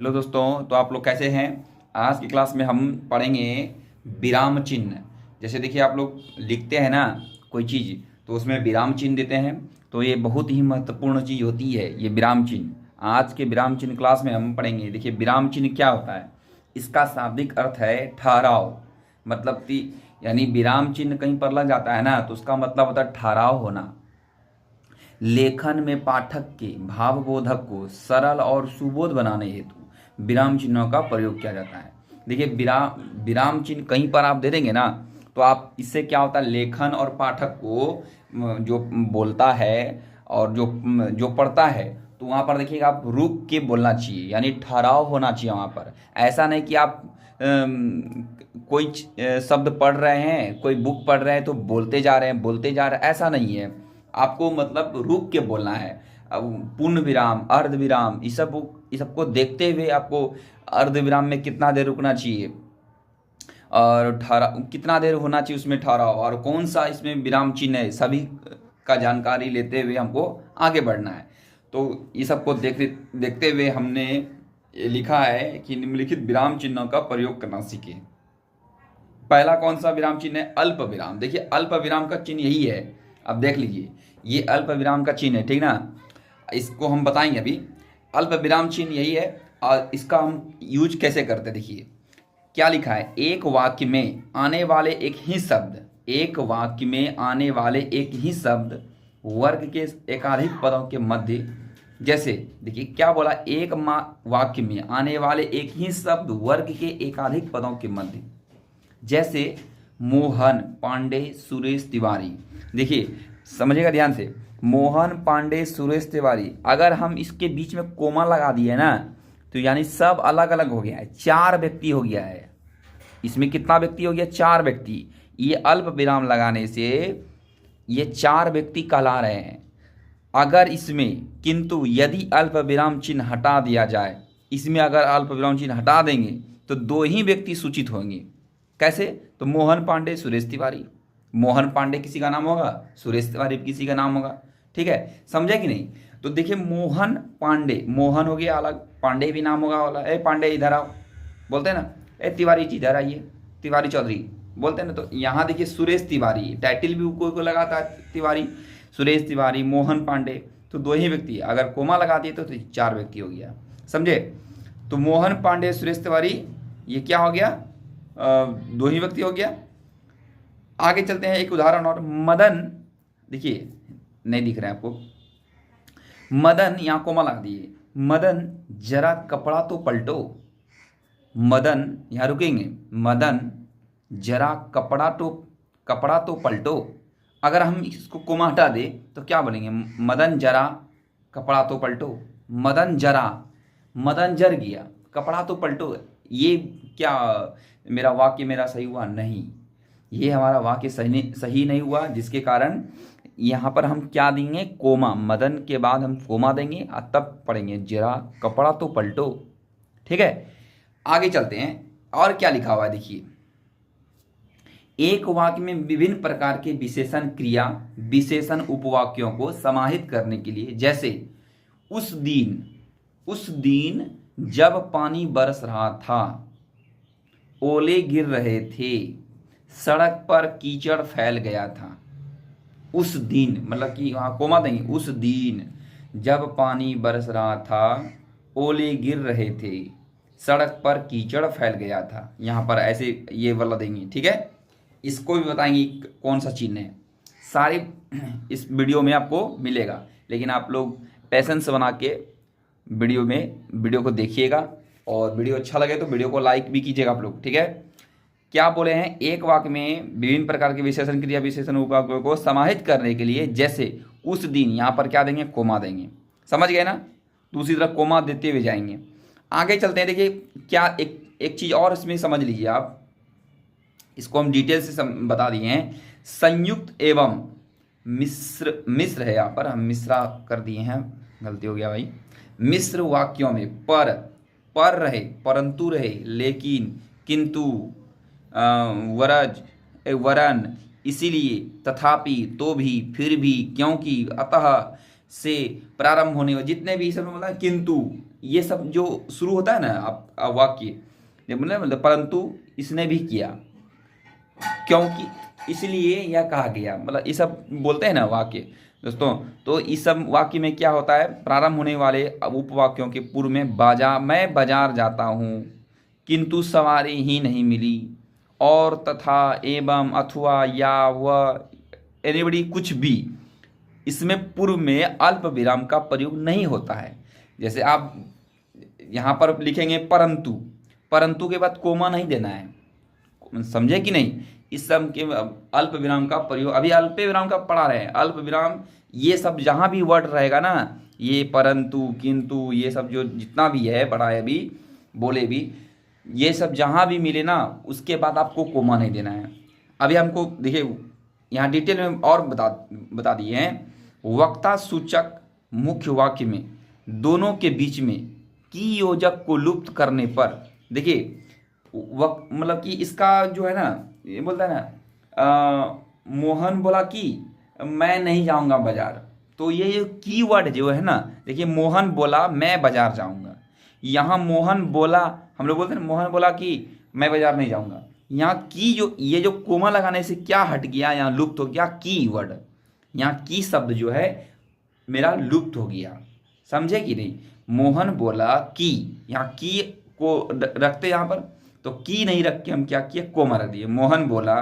Hello दोस्तों, तो आप लोग कैसे हैं। आज की क्लास में हम पढ़ेंगे विराम चिन्ह। जैसे देखिए, आप लोग लिखते हैं ना कोई चीज़, तो उसमें विराम चिन्ह देते हैं। तो ये बहुत ही महत्वपूर्ण चीज़ होती है ये विराम चिन्ह। आज के विराम चिन्ह क्लास में हम पढ़ेंगे। देखिए, विराम चिन्ह क्या होता है। इसका शाब्दिक अर्थ है ठहराव। मतलब कि यानी विराम चिन्ह कहीं पर लग जाता है ना, तो उसका मतलब होता है ठहराव होना। लेखन में पाठक के भावबोधक को सरल और सुबोध बनाने हेतु विराम चिन्हों का प्रयोग किया जाता है। देखिए, विराम चिन्ह कहीं पर आप दे देंगे ना, तो आप इससे क्या होता है, लेखन और पाठक को जो बोलता है और जो जो पढ़ता है, तो वहाँ पर देखिएगा आप रुक के बोलना चाहिए, यानी ठहराव होना चाहिए वहाँ पर। ऐसा नहीं कि आप कोई शब्द पढ़ रहे हैं, कोई बुक पढ़ रहे हैं तो बोलते जा रहे हैं बोलते जा रहे हैं, ऐसा नहीं है। आपको मतलब रुक के बोलना है। अब पूर्ण विराम, अर्ध विराम, इस सबको देखते हुए आपको अर्ध विराम में कितना देर रुकना चाहिए और ठहराव कितना देर होना चाहिए उसमें ठहराव, और कौन सा इसमें विराम चिन्ह है, सभी का जानकारी लेते हुए हमको आगे बढ़ना है। तो ये सबको देखते हुए हमने लिखा है कि निम्नलिखित विराम चिन्हों का प्रयोग करना सीखें। पहला कौन सा विराम चिन्ह है, अल्प विराम। देखिए, अल्प विराम का चिन्ह यही है। अब देख लीजिए, ये अल्प विराम का चिन्ह है, ठीक ना। इसको हम बताएंगे अभी। अल्प विराम चिन्ह यही है और इसका हम यूज कैसे करते हैं। देखिए क्या लिखा है, एक वाक्य में आने वाले एक ही शब्द, एक वाक्य में आने वाले एक ही शब्द वर्ग के एकाधिक पदों के मध्य। जैसे देखिए क्या बोला, एक वाक्य में आने वाले एक ही शब्द वर्ग के एकाधिक पदों के मध्य। जैसे मोहन, पांडे, सुरेश, तिवारी। देखिए समझिएगा ध्यान से, मोहन, पांडे, सुरेश, तिवारी। अगर हम इसके बीच में कोमा लगा दिए ना, तो यानी सब अलग अलग हो गया है, चार व्यक्ति हो गया है। इसमें कितना व्यक्ति हो गया, चार व्यक्ति। ये अल्प विराम लगाने से ये चार व्यक्ति कहला रहे हैं। अगर इसमें किंतु यदि अल्प विराम चिन्ह हटा दिया जाए, इसमें अगर अल्प विराम चिन्ह हटा देंगे तो दो ही व्यक्ति सूचित होंगे। कैसे, तो मोहन, पांडे, सुरेश, तिवारी। मोहन पांडे किसी का नाम होगा, सुरेश तिवारी किसी का नाम होगा। ठीक है, समझे कि नहीं। तो देखिए, मोहन पांडे, मोहन हो गया अलग, पांडे भी नाम होगा वाला। ए पांडे इधर आओ, बोलते हैं ना। ए तिवारी जी इधर आइए, तिवारी चौधरी बोलते हैं ना। तो यहाँ देखिए सुरेश तिवारी, टाइटल भी कोई को लगाता है तिवारी, सुरेश तिवारी, मोहन पांडे। तो दो ही व्यक्ति, अगर कोमा लगा दिए तो चार व्यक्ति हो गया। समझे। तो मोहन पांडे, सुरेश तिवारी, ये क्या हो गया, दो ही व्यक्ति हो गया। आगे चलते हैं, एक उदाहरण और। मदन, देखिए नहीं दिख रहा है आपको, मदन, यहां कोमा लगा दिए। मदन जरा कपड़ा तो पलटो। मदन, यहां रुकेंगे, मदन जरा कपड़ा तो पलटो। अगर हम इसको कोमा हटा दे तो क्या बोलेंगे, मदन जरा कपड़ा तो पलटो। मदन जरा, मदन जर गया, कपड़ा तो पलटो। ये क्या मेरा वाक्य मेरा सही हुआ, नहीं, ये हमारा वाक्य सही नहीं हुआ, जिसके कारण यहाँ पर हम क्या देंगे, कोमा। मदन के बाद हम कोमा देंगे और तब पढ़ेंगे जरा कपड़ा तो पलटो। ठीक है, आगे चलते हैं और क्या लिखा हुआ है। देखिए, एक वाक्य में विभिन्न प्रकार के विशेषण क्रिया विशेषण उपवाक्यों को समाहित करने के लिए, जैसे उस दिन जब पानी बरस रहा था, ओले गिर रहे थे, सड़क पर कीचड़ फैल गया था। उस दिन मतलब कि वहाँ कोमा देंगे, उस दिन जब पानी बरस रहा था, ओले गिर रहे थे, सड़क पर कीचड़ फैल गया था। यहाँ पर ऐसे ये वाला देंगे। ठीक है, इसको भी बताएंगे कौन सा चिन्ह है। सारे इस वीडियो में आपको मिलेगा, लेकिन आप लोग पैसेंस बना के वीडियो को देखिएगा, और वीडियो अच्छा लगे तो वीडियो को लाइक भी कीजिएगा आप लोग। ठीक है, क्या बोले हैं, एक वाक्य में विभिन्न प्रकार के विशेषण क्रिया विशेषण उपवाक्यों को समाहित करने के लिए, जैसे उस दिन, यहाँ पर क्या देंगे, कोमा देंगे। समझ गए ना। दूसरी तरफ कोमा देते हुए जाएंगे। आगे चलते हैं। देखिए क्या एक चीज़ और इसमें समझ लीजिए आप, इसको हम डिटेल से बता दिए हैं। संयुक्त एवं मिश्र है, यहाँ पर हम मिश्रा कर दिए हैं, गलती हो गया भाई। मिश्र वाक्यों में पर रहे, परंतु रहे, लेकिन, किंतु, वरज, वरन, इसीलिए, तथापि, तो भी, फिर भी, क्योंकि, अतः से प्रारंभ होने वाले जितने भी सब मतलब किंतु, ये सब जो शुरू होता है ना आप वाक्य, मतलब परंतु इसने भी किया, क्योंकि, इसलिए यह कहा गया, मतलब ये सब बोलते हैं ना वाक्य दोस्तों। तो इस सब वाक्य में क्या होता है, प्रारंभ होने वाले उपवाक्यों के पूर्व में मैं बाजार जाता हूँ किंतु सवारी ही नहीं मिली, और तथा एवं अथवा या वह एनीबडी कुछ भी, इसमें पूर्व में अल्प विराम का प्रयोग नहीं होता है। जैसे आप यहाँ पर लिखेंगे परंतु, परंतु के बाद कोमा नहीं देना है, समझे कि नहीं। इस सब के अल्प विराम का प्रयोग, अभी अल्प विराम का पढ़ा रहे हैं, अल्प विराम ये सब जहाँ भी वर्ड रहेगा ना, ये परंतु किंतु ये सब जो जितना भी है पढ़ा है अभी बोले भी, ये सब जहाँ भी मिले ना उसके बाद आपको कोमा नहीं देना है। अभी हमको देखिए यहाँ डिटेल में और बता दिए हैं। वक्ता सूचक मुख्य वाक्य में दोनों के बीच में की योजक को लुप्त करने पर, देखिए मतलब कि इसका जो है ना, ये बोलता है ना मोहन बोला कि मैं नहीं जाऊंगा बाजार, तो ये कीवर्ड जो है ना, देखिए मोहन बोला मैं बाजार जाऊंगा, यहाँ मोहन बोला, हम लोग बोलते हैं मोहन बोला कि मैं बाजार नहीं जाऊंगा, यहाँ की जो ये जो कोमा लगाने से क्या हट गया, यहाँ लुप्त हो गया की वर्ड, यहाँ की शब्द जो है मेरा लुप्त हो गया, समझे कि नहीं। मोहन बोला कि, यहाँ की को रखते यहाँ पर, तो की नहीं रख के हम क्या किए, कोमा रख दिए। मोहन बोला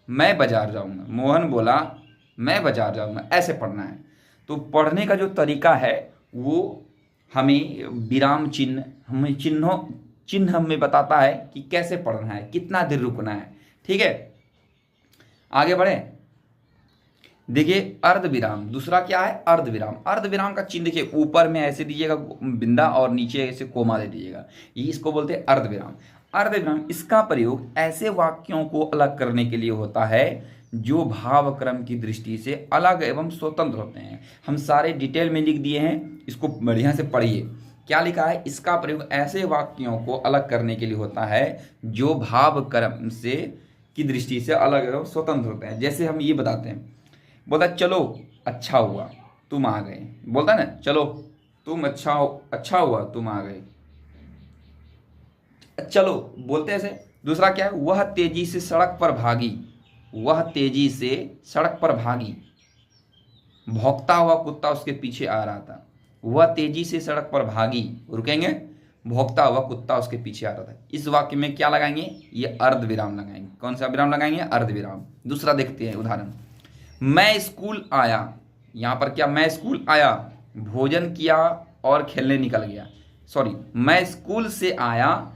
मैं बाजार जाऊंगा, मोहन बोला मैं बाजार जाऊंगा, ऐसे पढ़ना है। तो पढ़ने का जो तरीका है वो हमें विराम चिन्ह, हमें चिन्ह हमें बताता है कि कैसे पढ़ना है, कितना देर रुकना है, ठीक है। आगे बढ़े, देखिए अर्धविराम, दूसरा क्या है अर्धविराम। अर्धविराम का चिन्ह देखिए ऊपर में ऐसे दीजिएगा बिंदा और नीचे ऐसे कोमा दे दीजिएगा, ये इसको बोलते हैं अर्धविराम। अर्धविराम इसका प्रयोग ऐसे वाक्यों को अलग करने के लिए होता है जो भाव क्रम की दृष्टि से अलग एवं स्वतंत्र होते हैं। हम सारे डिटेल में लिख दिए हैं, इसको बढ़िया से पढ़िए। क्या लिखा है, इसका प्रयोग ऐसे वाक्यों को अलग करने के लिए होता है जो भाव क्रम से की दृष्टि से अलग एवं स्वतंत्र होते हैं। जैसे हम ये बताते हैं, बोलता चलो अच्छा हुआ तुम आ गए, बोलता है ना चलो तुम अच्छा हुआ तुम आ गए, चलो बोलते ऐसे। दूसरा क्या है, वह तेजी से सड़क पर भागी, वह तेजी से सड़क पर भागी, भौंकता हुआ कुत्ता उसके पीछे आ रहा था। वह तेजी से सड़क पर भागी, रुकेंगे, भौंकता हुआ कुत्ता उसके पीछे आ रहा था। इस वाक्य में क्या लगाएंगे, ये अर्धविराम लगाएंगे। कौन सा विराम लगाएंगे, अर्धविराम। दूसरा देखते हैं उदाहरण, मैं स्कूल आया, यहाँ पर क्या, मैं स्कूल आया, भोजन किया और खेलने निकल गया। सॉरी, मैं स्कूल से आया,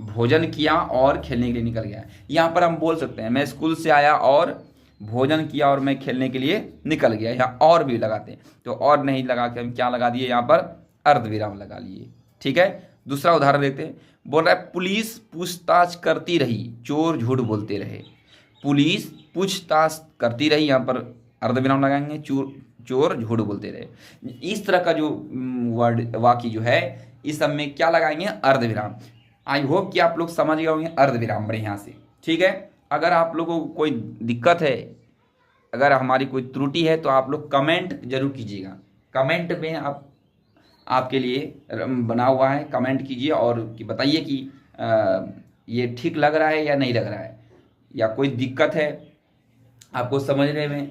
भोजन किया और खेलने के लिए निकल गया। यहाँ पर हम बोल सकते हैं मैं स्कूल से आया और भोजन किया और मैं खेलने के लिए निकल गया। यहाँ और भी लगाते हैं, तो और नहीं लगा के हम क्या लगा दिए, यहाँ पर अर्धविराम लगा लिए, ठीक है। दूसरा उदाहरण देखते हैं, बोल रहा है पुलिस पूछताछ करती रही, चोर झूठ बोलते रहे। पुलिस पूछताछ करती रही, यहाँ पर अर्धविराम लगाएंगे, चोर झूठ बोलते रहे। इस तरह का जो वर्ड वाक्य जो है इस सब में क्या लगाएंगे, अर्धविराम। आई होप कि आप लोग समझ गए होंगे अर्धविराम बढ़िया से, ठीक है। अगर आप लोगों को कोई दिक्कत है, अगर हमारी कोई त्रुटि है तो आप लोग कमेंट जरूर कीजिएगा। कमेंट में आपके लिए बना हुआ है, कमेंट कीजिए और बताइए कि ये ठीक लग रहा है या नहीं लग रहा है, या कोई दिक्कत है आपको समझने में।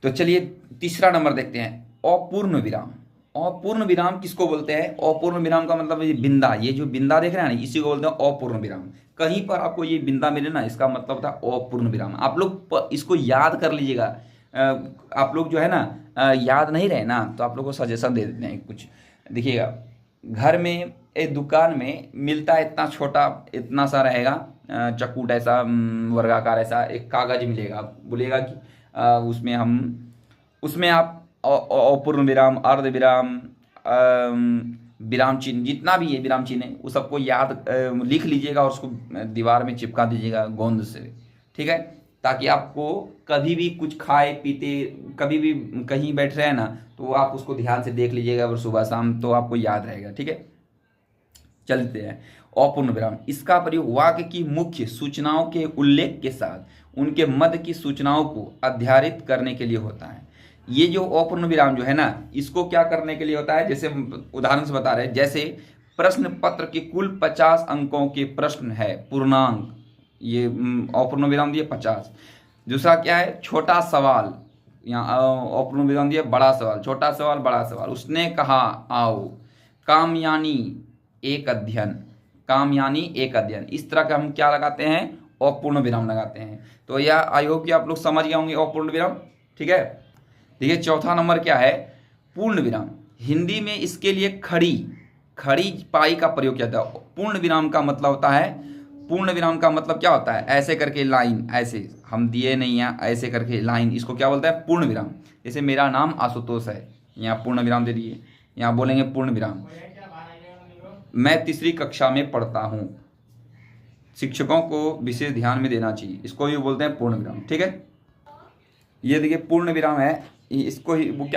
तो चलिए तीसरा नंबर देखते हैं, अपूर्ण विराम। अपूर्ण विराम किसको बोलते हैं, अपूर्ण विराम का मतलब ये बिंदा, ये जो बिंदा देख रहे हैं ना, इसी को बोलते हैं अपूर्ण विराम। कहीं पर आपको ये बिंदा मिले ना, इसका मतलब होता है अपूर्ण विराम। आप लोग इसको याद कर लीजिएगा। आप लोग जो है ना याद नहीं रहे ना, तो आप लोग को सजेशन दे देते हैं कुछ। देखिएगा, घर में एक दुकान में मिलता है, इतना छोटा इतना सा रहेगा चक्कूट, ऐसा वर्गाकार ऐसा एक कागज मिलेगा, बोलेगा कि उसमें आप अपूर्ण विराम, अर्ध विराम, विराम चिन्ह, जितना भी है विराम चिन्ह है वो सबको याद लिख लीजिएगा और उसको दीवार में चिपका दीजिएगा गोंद से, ठीक है। ताकि आपको कभी भी कुछ खाए पीते, कभी भी कहीं बैठ रहे हैं ना, तो आप उसको ध्यान से देख लीजिएगा और सुबह शाम तो आपको याद रहेगा, ठीक है। चलते हैं, अपूर्ण विराम इसका प्रयोग वाक्य की मुख्य सूचनाओं के उल्लेख के साथ उनके मध्य की सूचनाओं को अध्यारित करने के लिए होता है। ये जो अपूर्ण विराम जो है ना, इसको क्या करने के लिए होता है, जैसे उदाहरण से बता रहे हैं, जैसे प्रश्न पत्र के कुल 50 अंकों के प्रश्न है, पूर्णांक, ये अपूर्ण विराम दिए 50। दूसरा क्या है, छोटा सवाल, यहाँ अपूर्ण विराम दिए बड़ा सवाल, छोटा सवाल बड़ा सवाल। उसने कहा आओ, काम यानी एक अध्ययन, काम यानी एक अध्ययन। इस तरह का हम क्या लगाते हैं, अपूर्ण विराम लगाते हैं। तो यह आई होप कि आप लोग समझ गए होंगे अपूर्ण विराम। ठीक है, देखिए चौथा नंबर क्या है, पूर्ण विराम। हिंदी में इसके लिए खड़ी खड़ी पाई का प्रयोग किया जाता है। पूर्ण विराम का मतलब होता है, पूर्ण विराम का मतलब क्या होता है, ऐसे करके लाइन, ऐसे हम दिए नहीं है, ऐसे करके लाइन, इसको क्या बोलता है, पूर्ण विराम। जैसे मेरा नाम आशुतोष है, यहाँ पूर्ण विराम दे दिए, यहाँ बोलेंगे पूर्ण विराम। मैं तीसरी कक्षा में पढ़ता हूँ, शिक्षकों को विशेष ध्यान में देना चाहिए, इसको भी बोलते हैं पूर्ण विराम। ठीक है, ये देखिए पूर्ण विराम है, इसको ही वो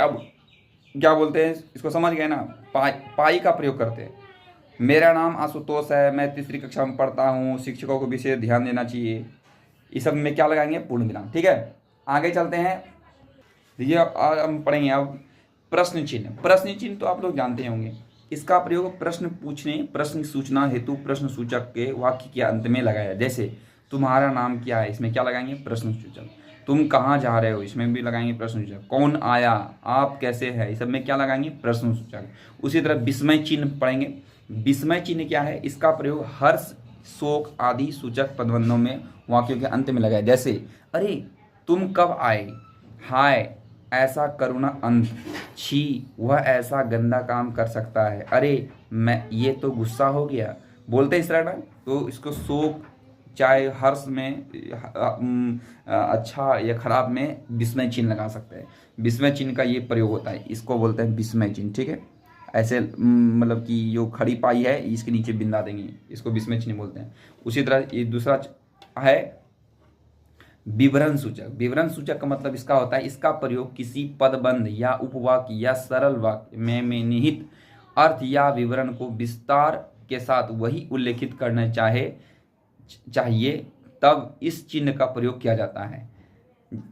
क्या बोलते हैं, इसको समझ गए ना, पाई का प्रयोग करते हैं। मेरा नाम आशुतोष है, मैं तीसरी कक्षा में पढ़ता हूँ, शिक्षकों को विशेष ध्यान देना चाहिए, इस सब में क्या लगाएंगे, पूर्ण विराम। ठीक है, आगे चलते हैं। देखिए हम पढ़ेंगे अब प्रश्न चिन्ह। प्रश्न चिन्ह तो आप लोग जानते होंगे, इसका प्रयोग प्रश्न पूछने, प्रश्न सूचना हेतु प्रश्न सूचक के वाक्य के अंत में लगाया। जैसे तुम्हारा नाम क्या है, इसमें क्या लगाएंगे, प्रश्न सूचक। तुम कहाँ जा रहे हो, इसमें भी लगाएंगे प्रश्न सूचक। कौन आया, आप कैसे हैं, इस सब में क्या लगाएंगे, प्रश्न सूचक। उसी तरह विस्मय चिन्ह पढ़ेंगे। विस्मय चिन्ह क्या है, इसका प्रयोग हर्ष, शोक आदि सूचक पदबंधों में वाक्यों के अंत में लगाया। जैसे अरे तुम कब आए, हाय ऐसा करुणा अंत, छी वह ऐसा गंदा काम कर सकता है, अरे मैं ये तो गुस्सा हो गया, बोलते इस तरह ना। तो इसको शोक चाहे हर्ष में अच्छा या खराब में विस्मय चिन्ह लगा सकते हैं। विस्मय चिन्ह का ये प्रयोग होता है, इसको बोलते हैं विस्मय चिन्ह। ठीक है, ऐसे मतलब कि जो खड़ी पाई है इसके नीचे बिंदा देंगे, इसको विस्मय चिन्ह बोलते हैं। उसी तरह ये दूसरा है विवरण सूचक। विवरण सूचक का मतलब इसका होता है, इसका प्रयोग किसी पदबंध या उपवाक्य या सरल वाक्य में निहित अर्थ या विवरण को विस्तार के साथ वही उल्लेखित करना चाहिए, तब इस चिन्ह का प्रयोग किया जाता है।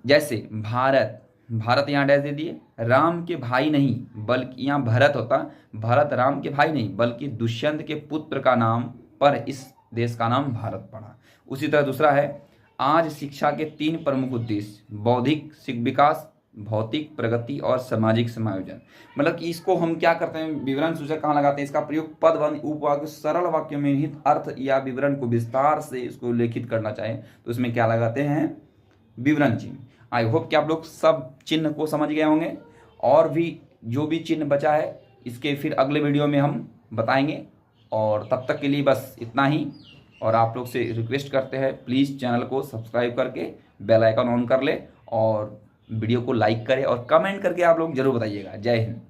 जैसे भारत, भारत यहाँ डैश दे दिए, राम के भाई नहीं बल्कि, यहाँ भरत होता, भरत राम के भाई नहीं बल्कि दुष्यंत के पुत्र का नाम पर इस देश का नाम भारत पड़ा। उसी तरह दूसरा है, आज शिक्षा के 3 प्रमुख उद्देश्य, बौद्धिक विकास, भौतिक प्रगति और सामाजिक समायोजन। मतलब कि इसको हम क्या करते हैं, विवरण सूचक कहाँ लगाते हैं, इसका प्रयोग पदबंध, उपवाक्य, सरल वाक्यों में निहित अर्थ या विवरण को विस्तार से इसको उल्लेखित करना चाहे तो इसमें क्या लगाते हैं, विवरण चिन्ह। आई होप कि आप लोग सब चिन्ह को समझ गए होंगे, और भी जो भी चिन्ह बचा है इसके फिर अगले वीडियो में हम बताएंगे। और तब तक के लिए बस इतना ही, और आप लोग से रिक्वेस्ट करते हैं प्लीज़ चैनल को सब्सक्राइब करके बेल आइकन ऑन कर ले, और वीडियो को लाइक करें और कमेंट करके आप लोग जरूर बताइएगा। जय हिंद।